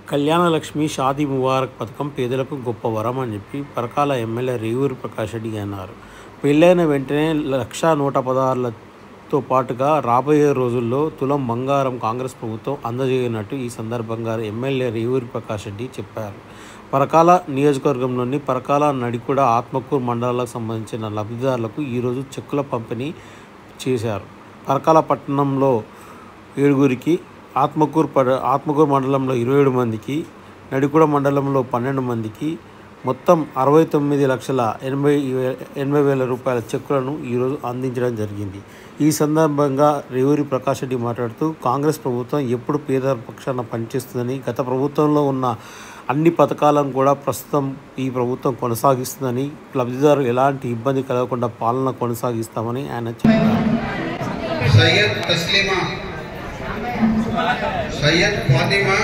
కళ్యాణలక్ష్మి షాదీ ముబారక్ పథకం పేదలకు గొప్ప వరం అని చెప్పి పరకాల ఎమ్మెల్యే రేవూరి ప్రకాష్ రెడ్డి అన్నారు. పెళ్ళైన వెంటనే 1,116,లతో పాటుగా రాబోయే రోజుల్లో తులం బంగారం కాంగ్రెస్ ప్రభుత్వం అందజేయనున్నట్టు ఈ సందర్భంగా ఎమ్మెల్యే రేవూరి ప్రకాష్ రెడ్డి చెప్పారు. పరకాల నియోజకవర్గంలోని పరకాల, నడికుడ, ఆత్మకూరు మండలాలకు సంబంధించిన లబ్ధిదారులకు ఈరోజు చెక్కుల పంపిణీ చేశారు. పరకాల పట్టణంలో 7గురికి, ఆత్మకూరు మండలంలో 27 మందికి, నడికుడ మండలంలో 12 మందికి మొత్తం 69,80,000 రూపాయల చెక్కులను ఈరోజు అందించడం జరిగింది. ఈ సందర్భంగా రేవూరి ప్రకాష్ రెడ్డి మాట్లాడుతూ కాంగ్రెస్ ప్రభుత్వం ఎప్పుడు పేదల పక్షాన పనిచేస్తుందని, గత ప్రభుత్వంలో ఉన్న అన్ని పథకాలను కూడా ప్రస్తుతం ఈ ప్రభుత్వం కొనసాగిస్తుందని, లబ్ధిదారులు ఎలాంటి ఇబ్బంది కలగకుండా పాలన కొనసాగిస్తామని ఆయన చెప్పారు. సయ్యద్ ఫాతిమా